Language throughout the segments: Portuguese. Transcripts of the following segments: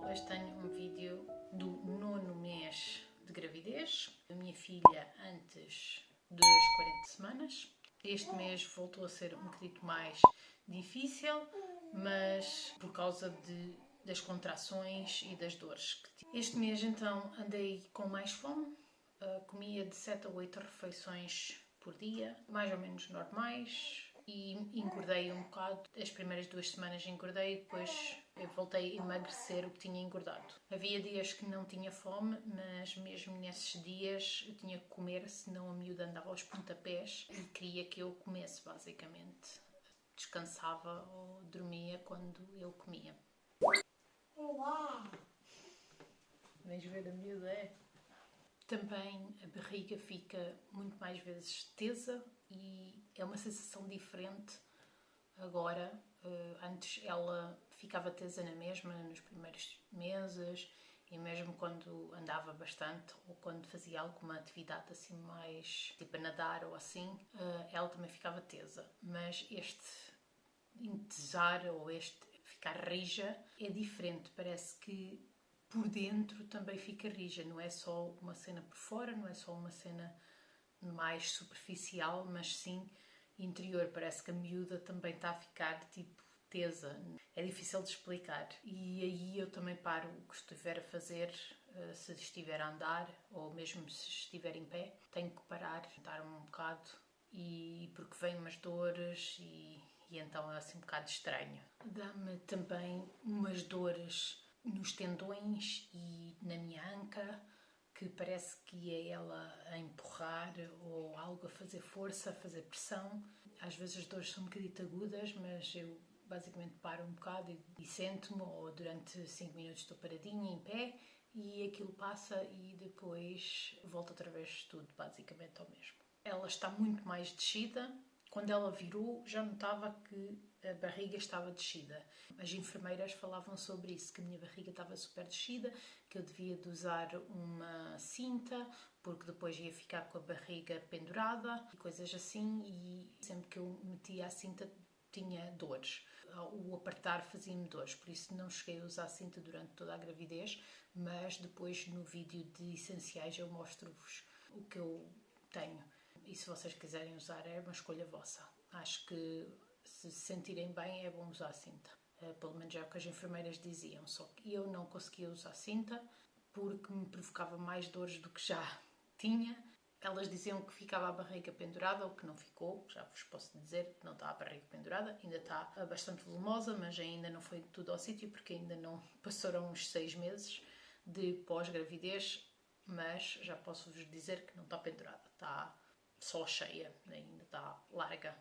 Hoje tenho um vídeo do 9º mês de gravidez. A minha filha antes das 40 semanas. Este mês voltou a ser um bocadinho mais difícil, mas por causa das contrações e das dores que tive. Este mês então andei com mais fome, comia de 7 a 8 refeições por dia, mais ou menos normais, e engordei um bocado. As primeiras 2 semanas engordei, depois eu voltei a emagrecer o que tinha engordado. Havia dias que não tinha fome, mas mesmo nesses dias eu tinha que comer, senão a miúda andava aos pontapés e queria que eu comesse, basicamente. Descansava ou dormia quando eu comia. Olá! Vens ver a miúda, é? Também a barriga fica muito mais vezes tesa e é uma sensação diferente agora. Antes ela ficava tesa na mesma nos primeiros meses e mesmo quando andava bastante ou quando fazia alguma atividade assim mais tipo a nadar ou assim, ela também ficava tesa. Mas este entesar ou este ficar rija é diferente, parece que por dentro também fica rija, não é só uma cena por fora, não é só uma cena mais superficial, mas sim interior. Parece que a miúda também está a ficar tipo tesa. É difícil de explicar. E aí eu também paro o que estiver a fazer, se estiver a andar ou mesmo se estiver em pé, tenho que parar, dar um bocado, e porque vêm umas dores e então é assim um bocado estranho. Dá-me também umas dores nos tendões e na minha anca, que parece que é ela a empurrar ou algo a fazer força, a fazer pressão. Às vezes as dores são um bocadinho agudas, mas eu basicamente paro um bocado e sento-me, ou durante 5 minutos estou paradinha em pé e aquilo passa e depois volta outra vez tudo basicamente ao mesmo. Ela está muito mais descida. Quando ela virou, já notava que a barriga estava descida. As enfermeiras falavam sobre isso, que a minha barriga estava super descida, que eu devia de usar uma cinta, porque depois ia ficar com a barriga pendurada e coisas assim, e sempre que eu metia a cinta tinha dores. O apertar fazia-me dores, por isso não cheguei a usar a cinta durante toda a gravidez, mas depois no vídeo de essenciais eu mostro-vos o que eu tenho. E se vocês quiserem usar, é uma escolha vossa. Acho que se sentirem bem é bom usar a cinta. Pelo menos é o que as enfermeiras diziam. Só que eu não conseguia usar a cinta porque me provocava mais dores do que já tinha. Elas diziam que ficava a barriga pendurada, o que não ficou. Já vos posso dizer que não está a barriga pendurada. Ainda está bastante volumosa, mas ainda não foi tudo ao sítio porque ainda não passaram uns 6 meses de pós-gravidez. Mas já posso vos dizer que não está pendurada. Está só cheia, ainda está larga.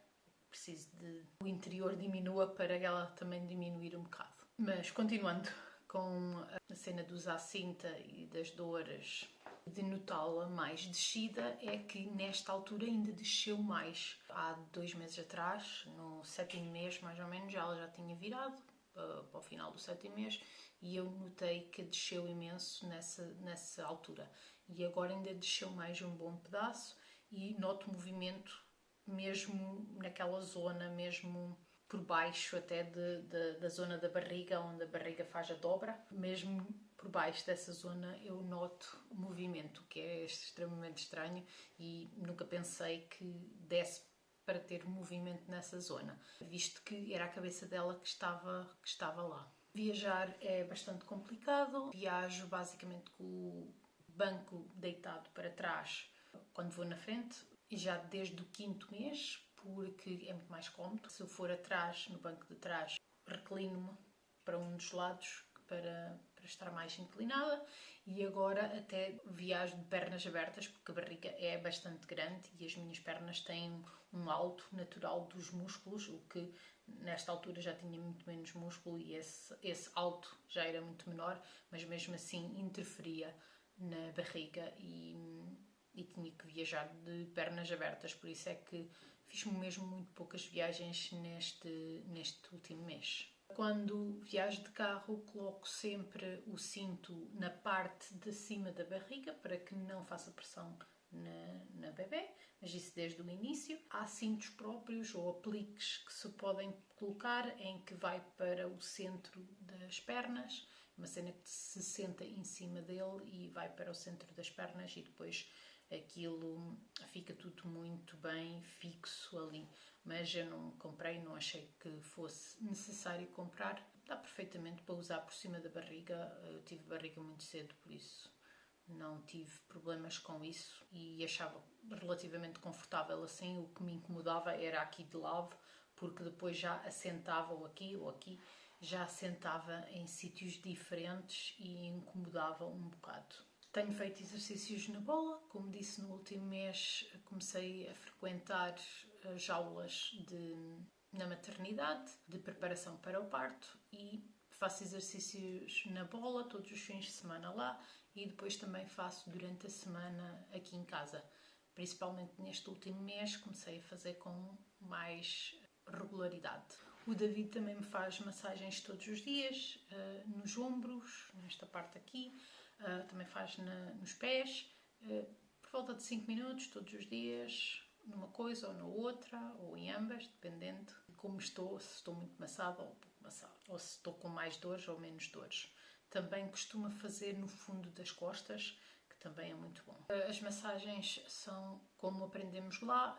Preciso de o interior diminua para ela também diminuir um bocado. Mas continuando com a cena de usar cinta e das dores, de notá-la mais descida, é que nesta altura ainda desceu mais. Há 2 meses atrás, no 7º mês mais ou menos, ela já tinha virado para o final do 7º mês e eu notei que desceu imenso nessa altura. E agora ainda desceu mais um bom pedaço e noto movimento mesmo naquela zona, mesmo por baixo até da zona da barriga, onde a barriga faz a dobra. Mesmo por baixo dessa zona eu noto movimento, o que é extremamente estranho e nunca pensei que desse para ter movimento nessa zona, visto que era a cabeça dela que estava lá. Viajar é bastante complicado. Viajo basicamente com o banco deitado para trás quando vou na frente, e já desde o 5º mês, porque é muito mais cómodo. Se eu for atrás, no banco de trás, reclino-me para um dos lados para estar mais inclinada, e agora até viajo de pernas abertas porque a barriga é bastante grande e as minhas pernas têm um alto natural dos músculos, o que nesta altura já tinha muito menos músculo e esse alto já era muito menor, mas mesmo assim interferia na barriga e tinha que viajar de pernas abertas, por isso é que fiz mesmo muito poucas viagens neste último mês. Quando viajo de carro, coloco sempre o cinto na parte de cima da barriga para que não faça pressão na bebê, mas isso desde o início. Há cintos próprios ou apliques que se podem colocar em que vai para o centro das pernas, uma cena que se senta em cima dele e vai para o centro das pernas e depois aquilo fica tudo muito bem fixo ali. Mas eu não comprei, não achei que fosse necessário comprar. Dá perfeitamente para usar por cima da barriga. Eu tive barriga muito cedo, por isso não tive problemas com isso e achava relativamente confortável assim. O que me incomodava era aqui de lado, porque depois já assentava ou aqui, já assentava em sítios diferentes e incomodava um bocado. Tenho feito exercícios na bola, como disse no último mês, comecei a frequentar as aulas na maternidade, de preparação para o parto e faço exercícios na bola todos os fins de semana lá e depois também faço durante a semana aqui em casa. Principalmente neste último mês comecei a fazer com mais regularidade. O David também me faz massagens todos os dias, nos ombros, nesta parte aqui, também faz nos pés, por volta de 5 minutos todos os dias, numa coisa ou na outra, ou em ambas, dependendo de como estou, se estou muito maçada ou pouco maçada, ou se estou com mais dores ou menos dores. Também costuma fazer no fundo das costas, que também é muito bom. As massagens são como aprendemos lá,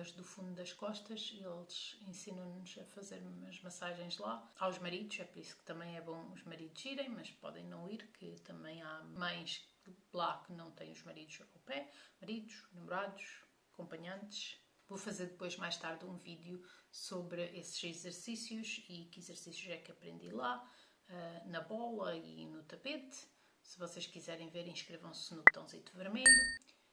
as do fundo das costas, eles ensinam-nos a fazer as massagens lá. Aos maridos, é por isso que também é bom os maridos irem, mas podem não ir, que também há mães lá que não têm os maridos ao pé, maridos, namorados, acompanhantes. Vou fazer depois, mais tarde, um vídeo sobre esses exercícios e que exercícios é que aprendi lá, na bola e no tapete. Se vocês quiserem ver, inscrevam-se no botãozito vermelho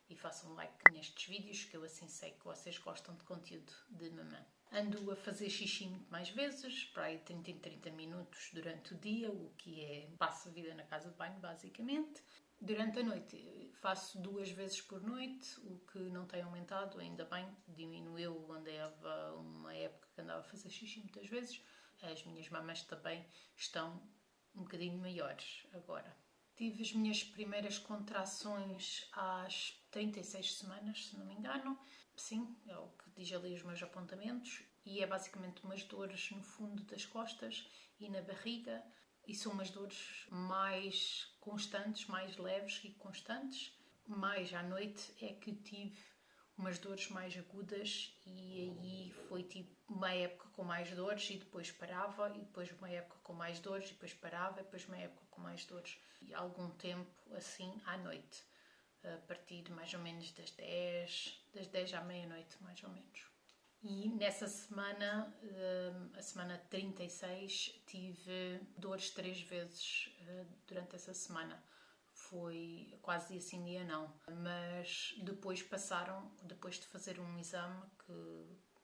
e façam um like nestes vídeos, que eu assim sei que vocês gostam de conteúdo de mamã. Ando a fazer xixi muito mais vezes, para aí 30 em 30 minutos durante o dia, o que é passo a vida na casa de banho, basicamente. Durante a noite faço 2 vezes por noite, o que não tem aumentado, ainda bem, diminuiu, andava uma época que andava a fazer xixi muitas vezes. As minhas mamas também estão um bocadinho maiores agora. Tive as minhas primeiras contrações às 36 semanas, se não me engano. Sim, é o que diz ali os meus apontamentos. E é basicamente umas dores no fundo das costas e na barriga. E são umas dores mais constantes, mais leves e constantes. Mais à noite é que tive umas dores mais agudas e aí foi tipo uma época com mais dores e depois parava e depois uma época com mais dores e depois parava e depois uma época com mais dores. E algum tempo assim à noite, a partir de mais ou menos das 10 à meia-noite mais ou menos. E nessa semana, a semana 36, tive dores 3 vezes durante essa semana. Foi quase dia sim, dia não. Mas depois passaram, depois de fazer um exame,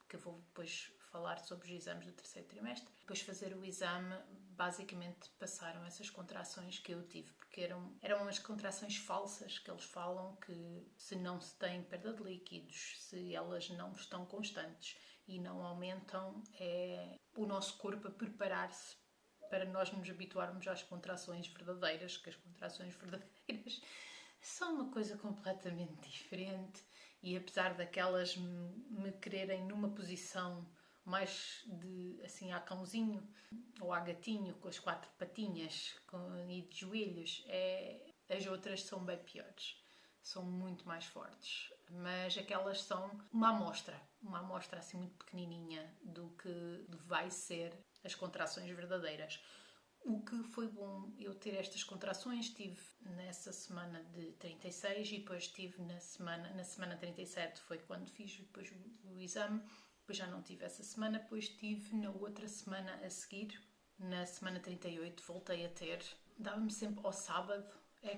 que eu vou depois falar sobre os exames do terceiro trimestre, depois de fazer o exame, basicamente passaram essas contrações que eu tive, porque eram as contrações falsas que eles falam que se não se tem perda de líquidos, se elas não estão constantes e não aumentam, é o nosso corpo a preparar-se para nós nos habituarmos às contrações verdadeiras, que as contrações verdadeiras são uma coisa completamente diferente e apesar daquelas me quererem numa posição mais de assim a cãozinho ou a gatinho com as 4 patinhas e de joelhos, as outras são bem piores, são muito mais fortes, mas aquelas são uma amostra assim muito pequenininha do que vai ser as contrações verdadeiras. O que foi bom eu ter estas contrações, tive nessa semana de 36 e depois tive na semana 37, foi quando fiz depois o exame, depois já não tive essa semana, depois tive na outra semana a seguir, na semana 38, voltei a ter, dava-me sempre ao sábado,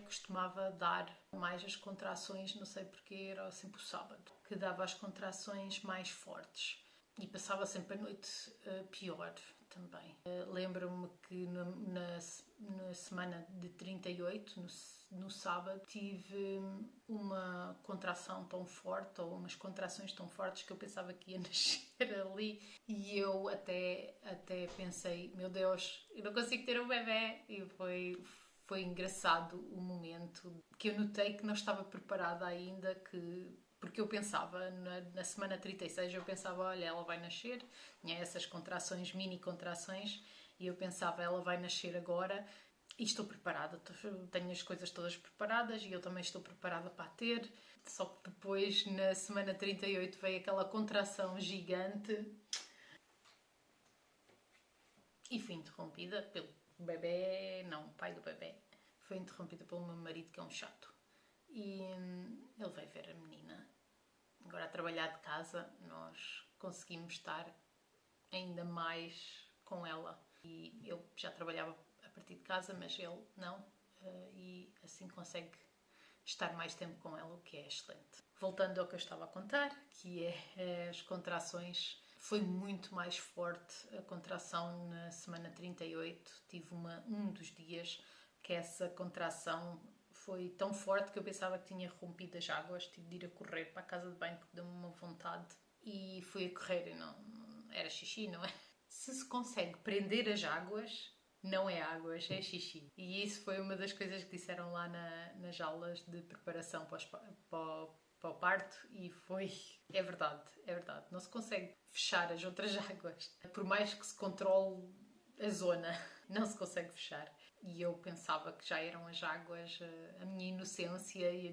costumava dar mais as contrações, não sei porque, era sempre o sábado, que dava as contrações mais fortes. E passava sempre a noite pior também. Lembro-me que na semana de 38, no sábado, tive uma contração tão forte, ou umas contrações tão fortes, que eu pensava que ia nascer ali. E eu até pensei, meu Deus, eu não consigo ter um bebê. E foi foi engraçado o momento que eu notei que não estava preparada ainda, porque eu pensava, na semana 36, eu pensava, olha, ela vai nascer, tinha essas contrações, mini contrações, e eu pensava, ela vai nascer agora e estou preparada, tenho as coisas todas preparadas e eu também estou preparada para a ter. Só que depois, na semana 38, veio aquela contração gigante e fui interrompida pelo bebê, não, o pai do bebê. Foi interrompida pelo meu marido, que é um chato. E ele veio ver a menina. Agora, a trabalhar de casa, nós conseguimos estar ainda mais com ela. E eu já trabalhava a partir de casa, mas ele não. E assim consegue estar mais tempo com ela, o que é excelente. Voltando ao que eu estava a contar, que é as contrações, foi muito mais forte a contração na semana 38. Tive um dos dias que essa contração foi tão forte que eu pensava que tinha rompido as águas. Tive de ir a correr para a casa de banho porque deu-me uma vontade. E fui a correr e não era xixi, não é? Se consegue prender as águas, não é águas, é xixi. E isso foi uma das coisas que disseram lá nas aulas de preparação para o parto e foi... É verdade, é verdade. Não se consegue fechar as outras águas. Por mais que se controle a zona, não se consegue fechar. E eu pensava que já eram as águas, a minha inocência e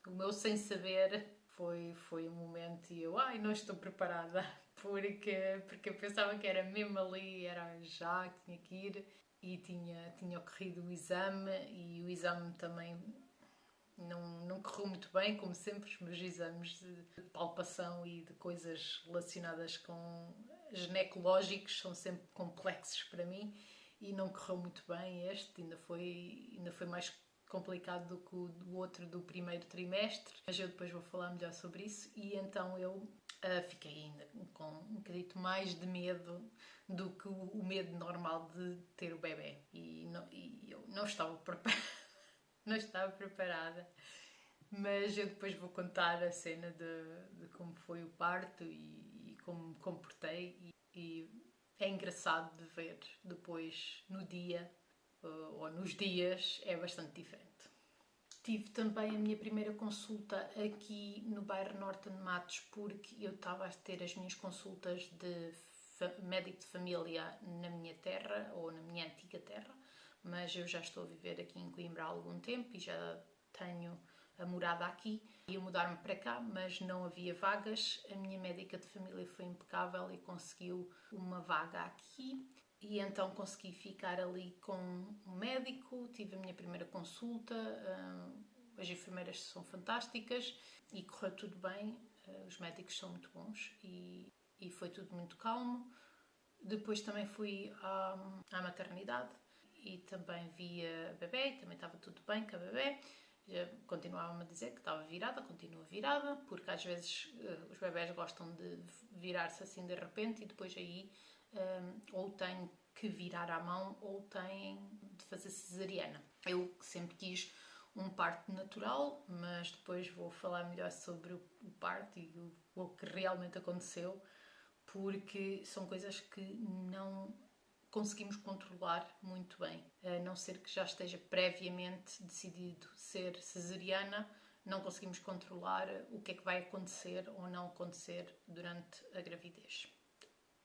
o meu sem saber foi um momento e eu, não estou preparada, porque eu pensava que era mesmo ali, era já que tinha que ir e tinha ocorrido o exame e o exame também não correu muito bem, como sempre. Os meus exames de palpação e de coisas relacionadas com ginecológicos são sempre complexos para mim e não correu muito bem. Este ainda foi mais complicado do que o outro do primeiro trimestre, mas eu depois vou falar melhor sobre isso. E então eu fiquei ainda com um bocadito mais de medo do que o medo normal de ter o bebê. E eu não estava preparada. Não estava preparada. Mas eu depois vou contar a cena de como foi o parto e como me comportei. E é engraçado de ver depois no dia ou nos dias, é bastante diferente. Tive também a minha primeira consulta aqui no bairro Norte de Matos, porque eu estava a ter as minhas consultas de médico de família na minha terra, ou na minha antiga terra, mas eu já estou a viver aqui em Coimbra há algum tempo e já tenho a morada aqui. Ia mudar-me para cá, mas não havia vagas. A minha médica de família foi impecável e conseguiu uma vaga aqui. E então consegui ficar ali com um médico, tive a minha primeira consulta, as enfermeiras são fantásticas e correu tudo bem, os médicos são muito bons e foi tudo muito calmo. Depois também fui à maternidade e também vi a bebê, também estava tudo bem com a bebê. Continuavam-me a dizer que estava virada, continua virada, porque às vezes os bebés gostam de virar-se assim de repente e depois aí ou têm que virar à mão ou têm de fazer cesariana. Eu sempre quis um parto natural, mas depois vou falar melhor sobre o parto e o que realmente aconteceu, porque são coisas que não conseguimos controlar muito bem. A não ser que já esteja previamente decidido ser cesariana, não conseguimos controlar o que é que vai acontecer ou não acontecer durante a gravidez,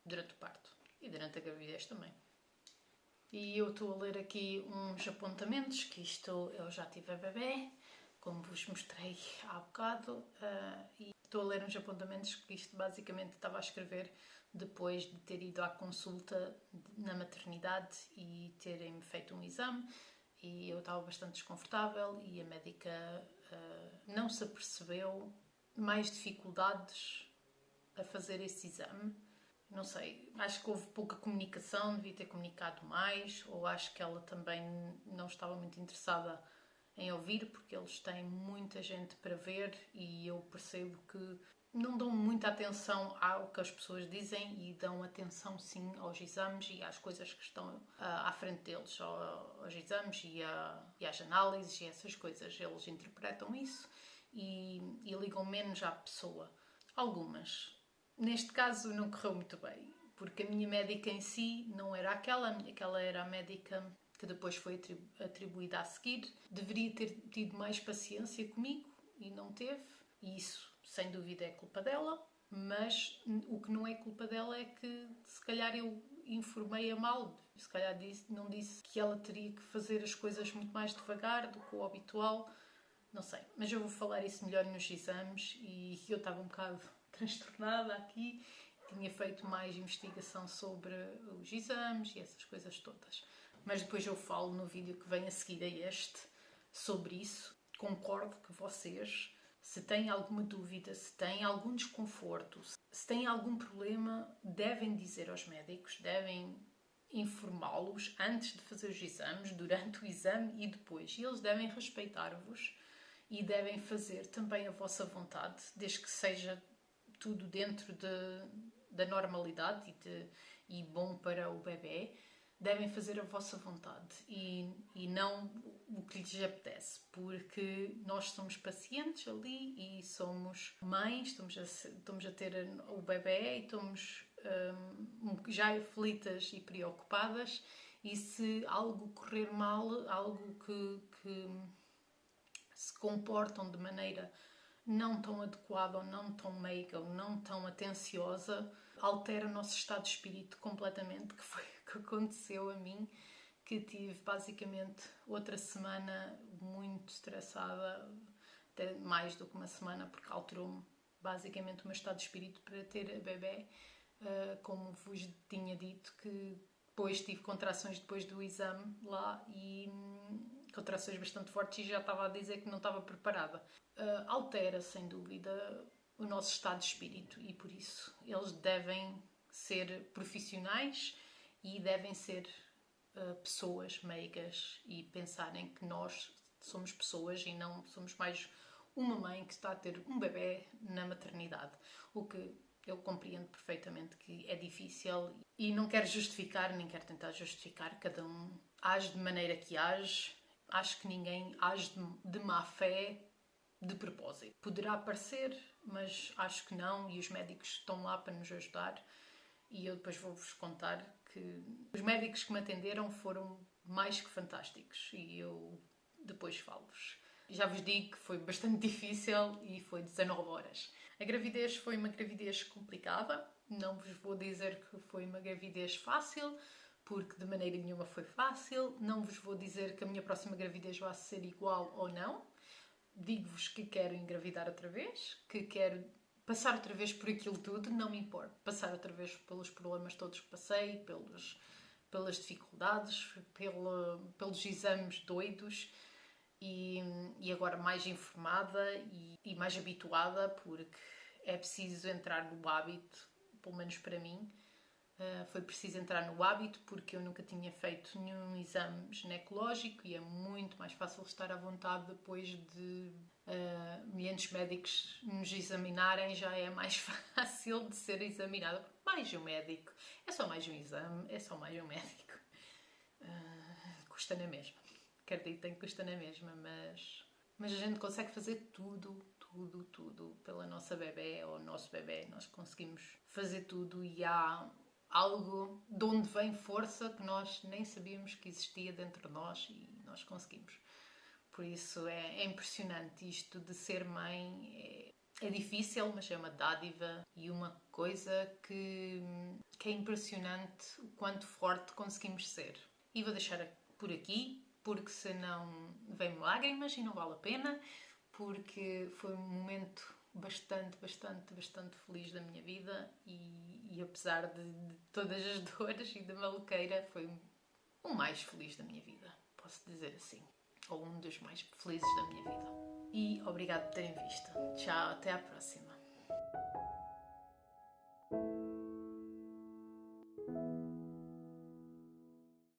durante o parto e durante a gravidez também. E eu estou a ler aqui uns apontamentos, que isto eu já tive a bebê, como vos mostrei há bocado, e estou a ler uns apontamentos que isto basicamente estava a escrever depois de ter ido à consulta na maternidade e terem-me feito um exame e eu estava bastante desconfortável e a médica não se apercebeu mais dificuldades a fazer esse exame. Não sei, acho que houve pouca comunicação, devia ter comunicado mais, ou acho que ela também não estava muito interessada em ouvir, porque eles têm muita gente para ver e eu percebo que não dão muita atenção ao que as pessoas dizem e dão atenção sim aos exames e às coisas que estão à frente deles, aos exames e às análises e essas coisas. Eles interpretam isso e ligam menos à pessoa. Algumas. Neste caso não correu muito bem, porque a minha médica em si não era aquela era a médica que depois foi atribuída a seguir. Deveria ter tido mais paciência comigo e não teve, e isso sem dúvida é culpa dela, mas o que não é culpa dela é que se calhar eu informei-a mal, se calhar não disse que ela teria que fazer as coisas muito mais devagar do que o habitual, não sei, mas eu vou falar isso melhor nos exames. E eu estava um bocado transtornada aqui, tinha feito mais investigação sobre os exames e essas coisas todas. Mas depois eu falo no vídeo que vem a seguir a este sobre isso. Concordo que vocês, se têm alguma dúvida, se têm algum desconforto, se têm algum problema, devem dizer aos médicos, devem informá-los antes de fazer os exames, durante o exame e depois. E eles devem respeitar-vos e devem fazer também a vossa vontade, desde que seja tudo dentro da normalidade e bom para o bebê. Devem fazer a vossa vontade e não o que lhes apetece, porque nós somos pacientes ali e somos mães, estamos a ter o bebê e estamos já aflitas e preocupadas, e se algo correr mal, algo que se comportam de maneira não tão adequada ou não tão meiga ou não tão atenciosa, altera o nosso estado de espírito completamente, que foi o que aconteceu a mim, que tive basicamente outra semana muito estressada, até mais do que uma semana, porque alterou-me basicamente o meu estado de espírito para ter a bebê. Como vos tinha dito, que depois tive contrações depois do exame lá e contrações bastante fortes e já estava a dizer que não estava preparada. Altera, sem dúvida, o nosso estado de espírito e por isso eles devem ser profissionais e devem ser pessoas meigas e pensarem que nós somos pessoas e não somos mais uma mãe que está a ter um bebê na maternidade. O que eu compreendo perfeitamente que é difícil e não quero justificar, nem quero tentar justificar. Cada um age de maneira que age. Acho que ninguém age de má fé de propósito. Poderá parecer, mas acho que não, e os médicos estão lá para nos ajudar. E eu depois vou-vos contar que os médicos que me atenderam foram mais que fantásticos e eu depois falo-vos. Já vos digo que foi bastante difícil e foi 19 horas. A gravidez foi uma gravidez complicada, não vos vou dizer que foi uma gravidez fácil, porque de maneira nenhuma foi fácil. Não vos vou dizer que a minha próxima gravidez vai ser igual ou não. Digo-vos que quero engravidar outra vez, que quero passar outra vez por aquilo tudo, não me importa. Passar outra vez pelos problemas todos que passei, pelas dificuldades, pelos exames doidos e agora mais informada e mais habituada, porque é preciso entrar no hábito, pelo menos para mim. Foi preciso entrar no hábito porque eu nunca tinha feito nenhum exame ginecológico e é muito mais fácil estar à vontade depois de milhares de médicos nos examinarem. Já é mais fácil de ser examinada. Mais um médico, é só mais um exame, é só mais um médico. Custa na mesma, acreditem que custa na mesma, mas a gente consegue fazer tudo pela nossa bebê ou nosso bebê. Nós conseguimos fazer tudo e há algo de onde vem força que nós nem sabíamos que existia dentro de nós e nós conseguimos. Por isso é impressionante isto de ser mãe. É difícil, mas é uma dádiva e uma coisa que é impressionante o quanto forte conseguimos ser. E vou deixar por aqui, porque senão vem-me lágrimas e não vale a pena, porque foi um momento bastante feliz da minha vida e apesar de todas as dores e da maluqueira, foi o mais feliz da minha vida, posso dizer assim, ou um dos mais felizes da minha vida. E obrigado por terem visto. Tchau, até à próxima.